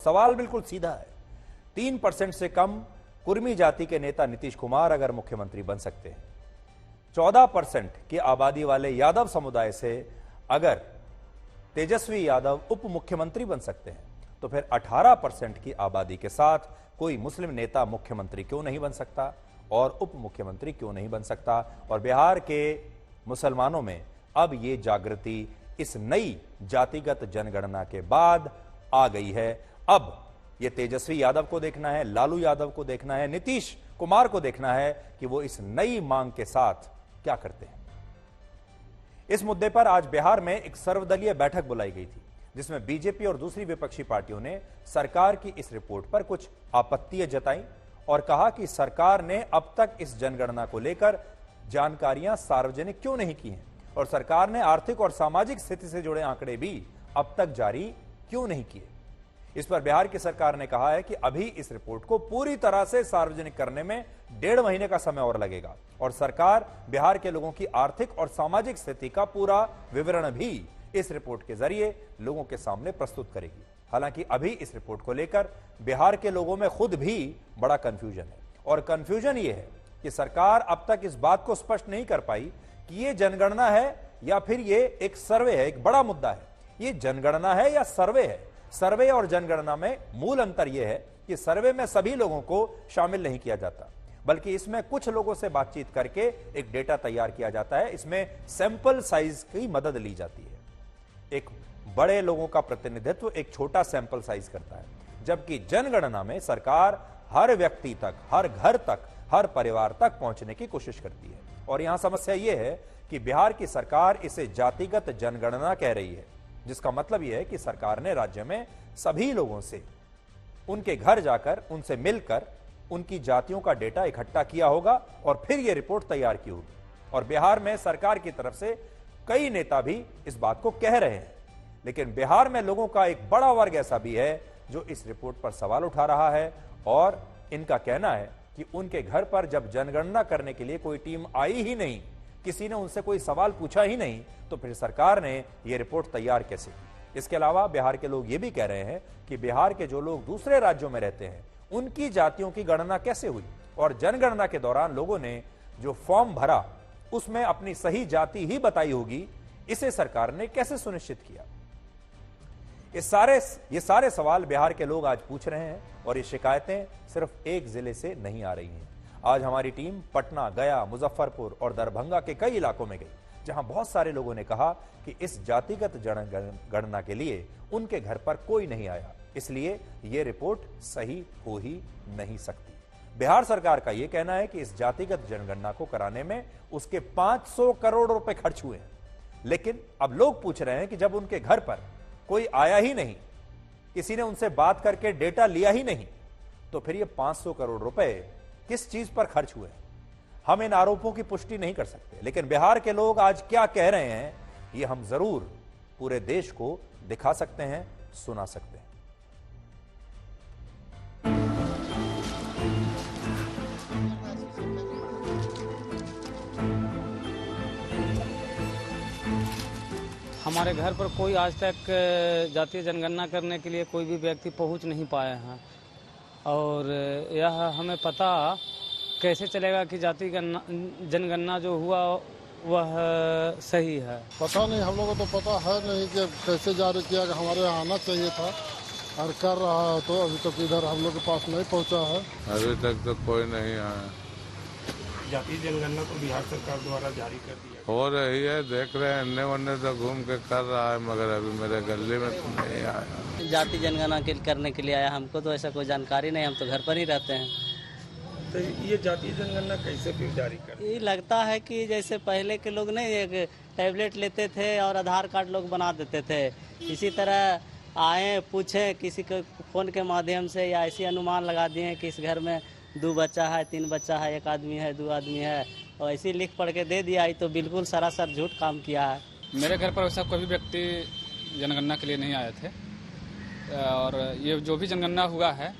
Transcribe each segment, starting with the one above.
सवाल बिल्कुल सीधा है। 3% से कम कुर्मी जाति के नेता नीतीश कुमार अगर मुख्यमंत्री बन सकते हैं, 14% की आबादी वाले यादव समुदाय से अगर तेजस्वी यादव उप मुख्यमंत्री बन सकते हैं, तो फिर 18% की आबादी के साथ कोई मुस्लिम नेता मुख्यमंत्री क्यों नहीं बन सकता और उप मुख्यमंत्री क्यों नहीं बन सकता। और बिहार के मुसलमानों में अब ये जागृति इस नई जातिगत जनगणना के बाद आ गई है। अब ये तेजस्वी यादव को देखना है, लालू यादव को देखना है, नीतीश कुमार को देखना है कि वो इस नई मांग के साथ क्या करते हैं। इस मुद्दे पर आज बिहार में एक सर्वदलीय बैठक बुलाई गई थी, जिसमें बीजेपी और दूसरी विपक्षी पार्टियों ने सरकार की इस रिपोर्ट पर कुछ आपत्तियां जताई और कहा कि सरकार ने अब तक इस जनगणना को लेकर जानकारियां सार्वजनिक क्यों नहीं की हैं और सरकार ने आर्थिक और सामाजिक स्थिति से जुड़े आंकड़े भी अब तक जारी क्यों नहीं किए। इस पर बिहार की सरकार ने कहा है कि अभी इस रिपोर्ट को पूरी तरह से सार्वजनिक करने में 1.5 महीने का समय और लगेगा और सरकार बिहार के लोगों की आर्थिक और सामाजिक स्थिति का पूरा विवरण भी इस रिपोर्ट के जरिए लोगों के सामने प्रस्तुत करेगी। हालांकि अभी इस रिपोर्ट को लेकर बिहार के लोगों में खुद भी बड़ा कंफ्यूजन है और कंफ्यूजन यह है कि सरकार अब तक इस बात को स्पष्ट नहीं कर पाई कि ये जनगणना है या फिर ये एक सर्वे है। एक बड़ा मुद्दा है, ये जनगणना है या सर्वे है। सर्वे और जनगणना में मूल अंतर यह है कि सर्वे में सभी लोगों को शामिल नहीं किया जाता, बल्कि इसमें कुछ लोगों से बातचीत करके एक डेटा तैयार किया जाता है। इसमें सैंपल साइज की मदद ली जाती है। एक बड़े लोगों का प्रतिनिधित्व एक छोटा सैंपल साइज करता है, जबकि जनगणना में सरकार हर व्यक्ति तक, हर घर तक, हर परिवार तक पहुंचने की कोशिश करती है। और यहां समस्या यह है कि बिहार की सरकार इसे जातिगत जनगणना कह रही है, जिसका मतलब यह है कि सरकार ने राज्य में सभी लोगों से उनके घर जाकर, उनसे मिलकर उनकी जातियों का डेटा इकट्ठा किया होगा और फिर यह रिपोर्ट तैयार की होगी। और बिहार में सरकार की तरफ से कई नेता भी इस बात को कह रहे हैं, लेकिन बिहार में लोगों का एक बड़ा वर्ग ऐसा भी है जो इस रिपोर्ट पर सवाल उठा रहा है और इनका कहना है कि उनके घर पर जब जनगणना करने के लिए कोई टीम आई ही नहीं, किसी ने उनसे कोई सवाल पूछा ही नहीं, तो फिर सरकार ने यह रिपोर्ट तैयार कैसे की। इसके अलावा बिहार के लोग ये भी कह रहे हैं कि बिहार के जो लोग दूसरे राज्यों में रहते हैं, उनकी जातियों की गणना कैसे हुई और जनगणना के दौरान लोगों ने जो फॉर्म भरा उसमें अपनी सही जाति ही बताई होगी, इसे सरकार ने कैसे सुनिश्चित किया। ये सारे सवाल बिहार के लोग आज पूछ रहे हैं और ये शिकायतें सिर्फ एक जिले से नहीं आ रही हैं। आज हमारी टीम पटना, गया, मुजफ्फरपुर और दरभंगा के कई इलाकों में गई, जहां बहुत सारे लोगों ने कहा कि इस जातिगत जनगणना के लिए उनके घर पर कोई नहीं आया, इसलिए यह रिपोर्ट सही हो ही नहीं सकती। बिहार सरकार का यह कहना है कि इस जातिगत जनगणना को कराने में उसके 500 करोड़ रुपए खर्च हुए हैं, लेकिन अब लोग पूछ रहे हैं कि जब उनके घर पर कोई आया ही नहीं, किसी ने उनसे बात करके डेटा लिया ही नहीं, तो फिर ये 500 करोड़ रुपए किस चीज पर खर्च हुए। हम इन आरोपों की पुष्टि नहीं कर सकते, लेकिन बिहार के लोग आज क्या कह रहे हैं ये हम जरूर पूरे देश को दिखा सकते हैं, सुना सकते हैं। हमारे घर पर कोई आज तक जातीय जनगणना करने के लिए कोई भी व्यक्ति पहुंच नहीं पाया है और यह हमें पता कैसे चलेगा कि जातीय जनगणना जो हुआ वह सही है। पता नहीं, हम लोगों को तो पता है नहीं कि कैसे जारी किया, हमारे यहाँ आना चाहिए था और कर रहा है, तो अभी तक इधर हम लोग के पास नहीं पहुँचा है। अभी तक तो कोई नहीं आया। जातीय जनगणना को बिहार सरकार द्वारा जारी कर दिया हो रही है, देख रहे हैं, अन्य वन्य तो घूम के कर रहा है, मगर अभी मेरे गली में तो नहीं आया। जातीय जनगणना करने के लिए आया, हमको तो ऐसा कोई जानकारी नहीं, हम तो घर पर ही रहते हैं। तो ये जातीय जनगणना कैसे फिर जारी कर? ये लगता है कि जैसे पहले के लोग नहीं एक टैबलेट लेते थे और आधार कार्ड लोग बना देते थे, इसी तरह आए पूछे किसी के फोन के माध्यम से या ऐसी अनुमान लगा दिए कि इस घर में 2 बच्चा है, 3 बच्चा है, 1 आदमी है, 2 आदमी है, और ऐसे लिख पढ़ के दे दिया। तो बिल्कुल सरासर झूठ काम किया है। मेरे घर पर वैसा कोई भी व्यक्ति जनगणना के लिए नहीं आए थे और ये जो भी जनगणना हुआ है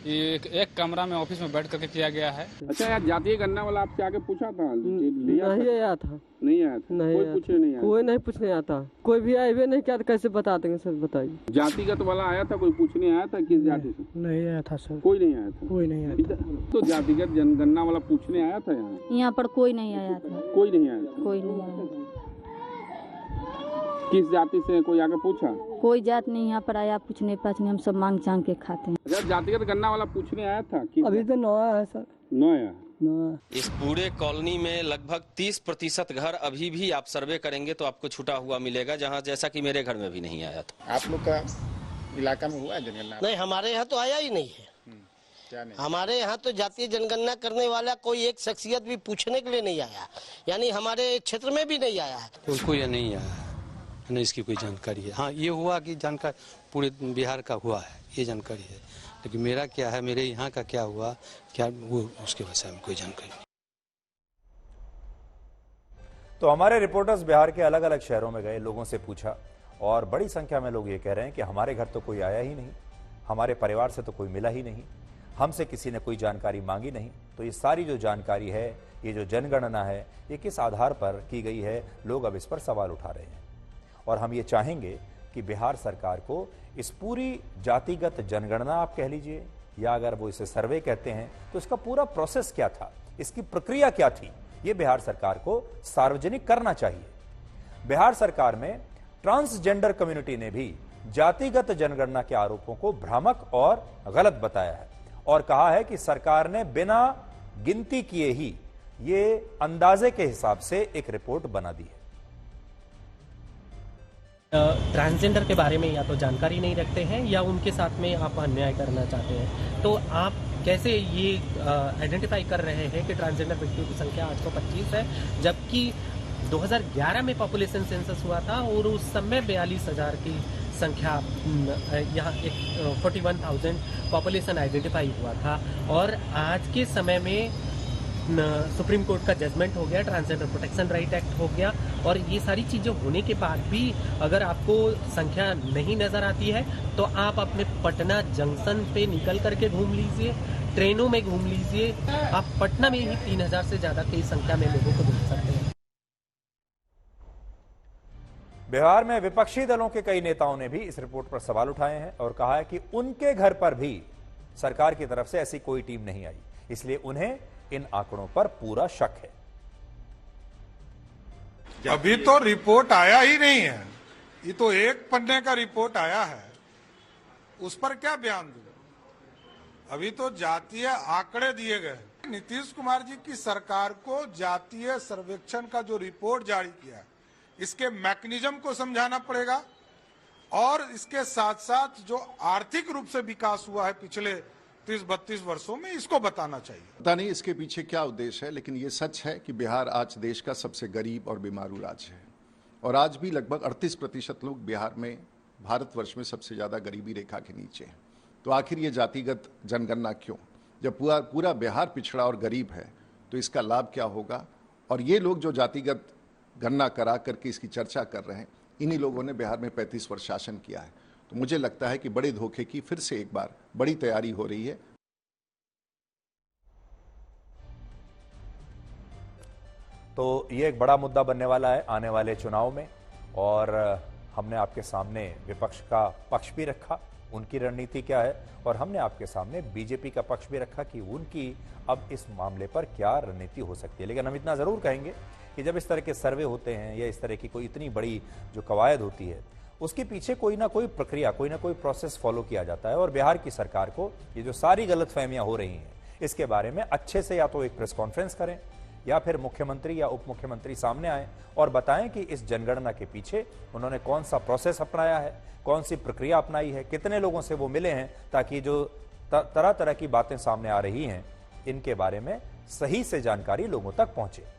ये एक कमरा में ऑफिस में बैठ करके किया गया है। अच्छा यार, जातीय गणना वाला आपसे आके पूछा था? लिया नहीं आया था। नहीं आया था? नहीं, कोई पूछने नहीं आया? कोई नहीं पूछने आता, कोई भी आए हुए नहीं क्या, कैसे बता देंगे सर, बताइए। जातिगत वाला आया था, कोई पूछने आया था किस जाति से? नहीं आया था सर, कोई नहीं आया था। कोई नहीं आया था। तो जातिगत जनगणना वाला पूछने आया था यहाँ पर? कोई नहीं आया था। कोई नहीं आया था? कोई नहीं आया था। किस जाति से कोई आके पूछा? कोई जात नहीं यहाँ पर आया पूछने पाछने, हम सब मांग चांग के खाते हैं। अच्छा, जातिगत गणना वाला पूछने आया था? अभी तो नौ आया है सर। नौ आया? इस पूरे कॉलोनी में लगभग 30% घर अभी भी आप सर्वे करेंगे तो आपको छूटा हुआ मिलेगा, जहां जैसा कि मेरे घर में भी नहीं आया था। आप लोग का इलाका में हुआ है जनगणना? नहीं, हमारे यहाँ तो आया ही नहीं है। क्या नहीं? हमारे यहाँ तो जातीय जनगणना करने वाला कोई एक शख्सियत भी पूछने के लिए नहीं आया, यानी हमारे क्षेत्र में भी नहीं आया है। उनको ये नहीं आया है, न इसकी कोई जानकारी है। हाँ, ये हुआ कि जानकारी पूरे बिहार का हुआ है, ये जानकारी है, लेकिन मेरा क्या है, मेरे यहाँ का क्या हुआ, क्या वो उसके विषय में कोई जानकारी नहीं। तो हमारे रिपोर्टर्स बिहार के अलग अलग शहरों में गए, लोगों से पूछा, और बड़ी संख्या में लोग ये कह रहे हैं कि हमारे घर तो कोई आया ही नहीं, हमारे परिवार से तो कोई मिला ही नहीं, हमसे किसी ने कोई जानकारी मांगी नहीं। तो ये सारी जो जानकारी है, ये जो जनगणना है, ये किस आधार पर की गई है, लोग अब इस पर सवाल उठा रहे हैं। और हम ये चाहेंगे कि बिहार सरकार को इस पूरी जातिगत जनगणना आप कह लीजिए, या अगर वो इसे सर्वे कहते हैं, तो इसका पूरा प्रोसेस क्या था, इसकी प्रक्रिया क्या थी, ये बिहार सरकार को सार्वजनिक करना चाहिए। बिहार सरकार में ट्रांसजेंडर कम्युनिटी ने भी जातिगत जनगणना के आरोपों को भ्रामक और गलत बताया है और कहा है कि सरकार ने बिना गिनती किए ही ये अंदाजे के हिसाब से एक रिपोर्ट बना दी है। ट्रांसजेंडर के बारे में या तो जानकारी नहीं रखते हैं या उनके साथ में आप अन्याय करना चाहते हैं, तो आप कैसे ये आइडेंटिफाई कर रहे हैं कि ट्रांसजेंडर व्यक्तियों की संख्या 825 है, जबकि 2011 में पॉपुलेशन सेंसस हुआ था और उस समय 42,000 की संख्या, यहाँ एक 41,000 पॉपुलेशन आइडेंटिफाई हुआ था। और आज के समय में सुप्रीम कोर्ट का जजमेंट हो गया, ट्रांसजेंडर प्रोटेक्शन राइट एक्ट हो गया, और ये सारी चीजें होने के बाद भी अगर आपको संख्या नहीं नजर आती है तो आप अपने पटना जंक्शन पे निकल करके घूम लीजिए, ट्रेनों में घूम लीजिए, आप पटना में ही 3,000 से ज्यादा की संख्या में लोगों को देख सकते हैं। बिहार में विपक्षी दलों के कई नेताओं ने भी इस रिपोर्ट पर सवाल उठाए हैं और कहा है कि उनके घर पर भी सरकार की तरफ से ऐसी कोई टीम नहीं आई, इसलिए उन्हें इन आंकड़ों पर पूरा शक है। अभी तो रिपोर्ट आया ही नहीं है, ये तो एक पन्ने का रिपोर्ट आया है, उस पर क्या बयान दूं? अभी तो जातीय आंकड़े दिए गए। नीतीश कुमार जी की सरकार को जातीय सर्वेक्षण का जो रिपोर्ट जारी किया, इसके मैकेनिज्म को समझाना पड़ेगा और इसके साथ साथ जो आर्थिक रूप से विकास हुआ है पिछले 30-32 वर्षों में, इसको बताना चाहिए। पता नहीं इसके पीछे क्या उद्देश्य है, लेकिन ये सच है कि बिहार आज देश का सबसे गरीब और बीमारू राज्य है और आज भी लगभग 38% लोग बिहार में भारतवर्ष में सबसे ज़्यादा गरीबी रेखा के नीचे हैं। तो आखिर ये जातिगत जनगणना क्यों? जब पूरा बिहार पिछड़ा और गरीब है तो इसका लाभ क्या होगा? और ये लोग जो जातिगत गणना करा करके इसकी चर्चा कर रहे हैं, इन्हीं लोगों ने बिहार में 35 वर्ष शासन किया है। तो मुझे लगता है कि बड़े धोखे की फिर से एक बार बड़ी तैयारी हो रही है। तो ये एक बड़ा मुद्दा बनने वाला है आने वाले चुनाव में, और हमने आपके सामने विपक्ष का पक्ष भी रखा, उनकी रणनीति क्या है, और हमने आपके सामने बीजेपी का पक्ष भी रखा कि उनकी अब इस मामले पर क्या रणनीति हो सकती है। लेकिन हम इतना जरूर कहेंगे कि जब इस तरह के सर्वे होते हैं या इस तरह की कोई इतनी बड़ी जो कवायद होती है, उसके पीछे कोई ना कोई प्रक्रिया, कोई ना कोई प्रोसेस फॉलो किया जाता है। और बिहार की सरकार को ये जो सारी गलतफहमियां हो रही हैं, इसके बारे में अच्छे से या तो एक प्रेस कॉन्फ्रेंस करें या फिर मुख्यमंत्री या उप मुख्यमंत्री सामने आए और बताएं कि इस जनगणना के पीछे उन्होंने कौन सा प्रोसेस अपनाया है, कौन सी प्रक्रिया अपनाई है, कितने लोगों से वो मिले हैं, ताकि जो तरह तरह की बातें सामने आ रही हैं, इनके बारे में सही से जानकारी लोगों तक पहुंचे।